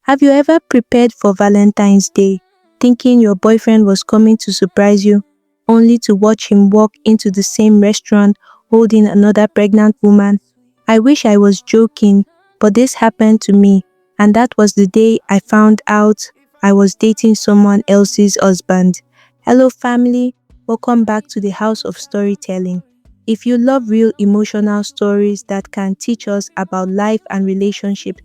Have you ever prepared for Valentine's Day, thinking your boyfriend was coming to surprise you, only to watch him walk into the same restaurant holding another pregnant woman? I wish I was joking, but this happened to me, and that was the day I found out I was dating someone else's husband. Hello, family. Welcome back to the House of Storytelling. If you love real emotional stories that can teach us about life and relationships,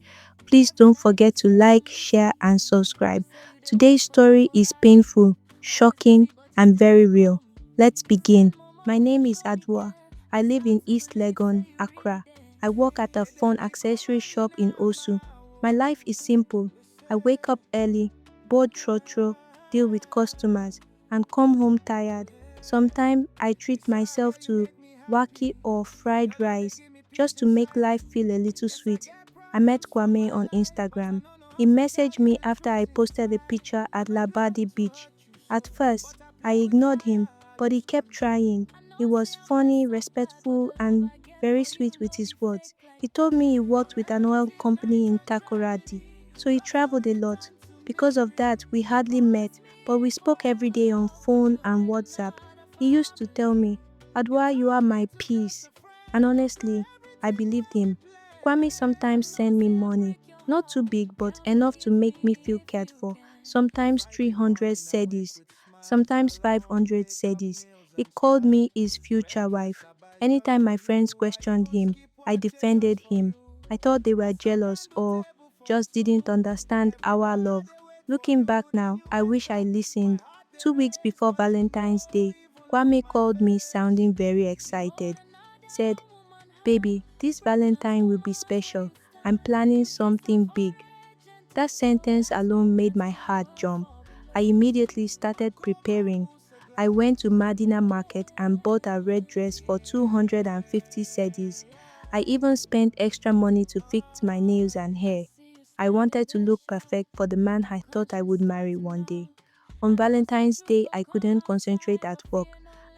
please don't forget to like, share, and subscribe. Today's story is painful, shocking, and very real. Let's begin. My name is Adwa. I live in East Legon, Accra. I work at a phone accessory shop in Osu. My life is simple. I wake up early, board trotro, deal with customers, and come home tired. Sometimes I treat myself to waki or fried rice just to make life feel a little sweet. I met Kwame on Instagram. He messaged me after I posted a picture at Labadi Beach. At first, I ignored him, but he kept trying. He was funny, respectful, and very sweet with his words. He told me he worked with an oil company in Takoradi, so he traveled a lot. Because of that, we hardly met, but we spoke every day on phone and WhatsApp. He used to tell me, Adwa, you are my peace. And honestly, I believed him. Kwame sometimes send me money, not too big but enough to make me feel cared for, sometimes 300 cedis, sometimes 500 cedis. He called me his future wife. Anytime my friends questioned him, I defended him. I thought they were jealous or just didn't understand our love. Looking back now, I wish I listened. 2 weeks before Valentine's Day, Kwame called me sounding very excited. Said, Baby, this Valentine will be special. I'm planning something big. That sentence alone made my heart jump. I immediately started preparing. I went to Madina Market and bought a red dress for 250 cedis. I even spent extra money to fix my nails and hair. I wanted to look perfect for the man I thought I would marry one day. On Valentine's Day, I couldn't concentrate at work.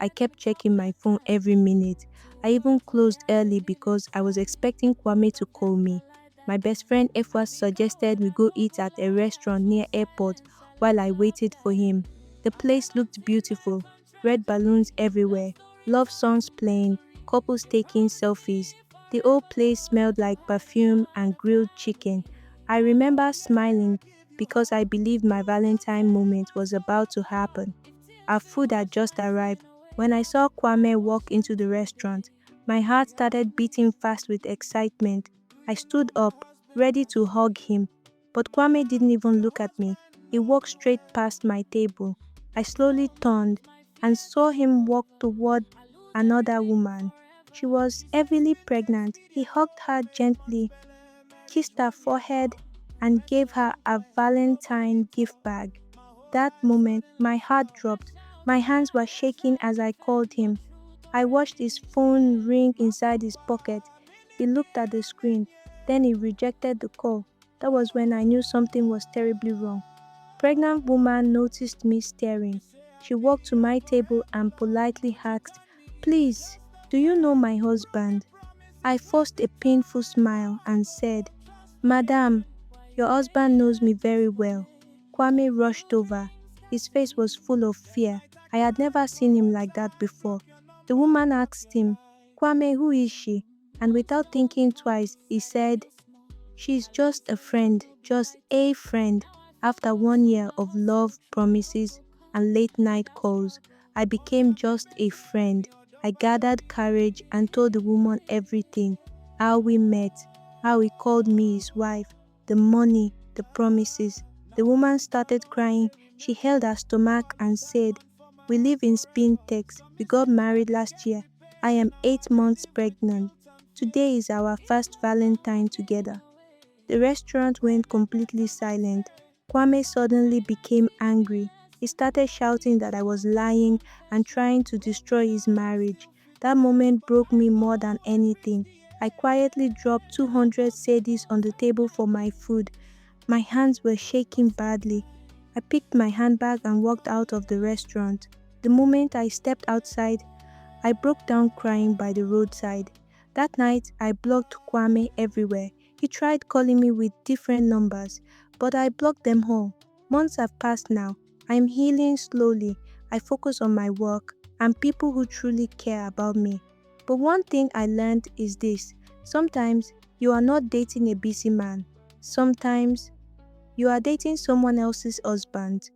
I kept checking my phone every minute. I even closed early because I was expecting Kwame to call me. My best friend Efwa suggested we go eat at a restaurant near airport while I waited for him. The place looked beautiful, red balloons everywhere, love songs playing, couples taking selfies. The whole place smelled like perfume and grilled chicken. I remember smiling because I believed my Valentine moment was about to happen. Our food had just arrived. When I saw Kwame walk into the restaurant, my heart started beating fast with excitement. I stood up, ready to hug him, but Kwame didn't even look at me. He walked straight past my table. I slowly turned and saw him walk toward another woman. She was heavily pregnant. He hugged her gently, kissed her forehead, and gave her a Valentine gift bag. That moment, my heart dropped. My hands were shaking as I called him. I watched his phone ring inside his pocket. He looked at the screen. Then he rejected the call. That was when I knew something was terribly wrong. Pregnant woman noticed me staring. She walked to my table and politely asked, Please, do you know my husband? I forced a painful smile and said, Madam, your husband knows me very well. Kwame rushed over. His face was full of fear. I had never seen him like that before. The woman asked him, Kwame, who is she? And without thinking twice, he said, She's just a friend, just a friend. After 1 year of love, promises, and late night calls, I became just a friend. I gathered courage and told the woman everything, how we met, how he called me his wife, the money, the promises. The woman started crying. She held her stomach and said, We live in Spintex. We got married last year. I am 8 months pregnant. Today is our first Valentine together. The restaurant went completely silent. Kwame suddenly became angry. He started shouting that I was lying and trying to destroy his marriage. That moment broke me more than anything. I quietly dropped 200 cedis on the table for my food. My hands were shaking badly. I picked my handbag and walked out of the restaurant. The moment I stepped outside, I broke down crying by the roadside. That night, I blocked Kwame everywhere. He tried calling me with different numbers, but I blocked them all. Months have passed now. I'm healing slowly. I focus on my work and people who truly care about me. But one thing I learned is this: sometimes you are not dating a busy man. Sometimes you are dating someone else's husband.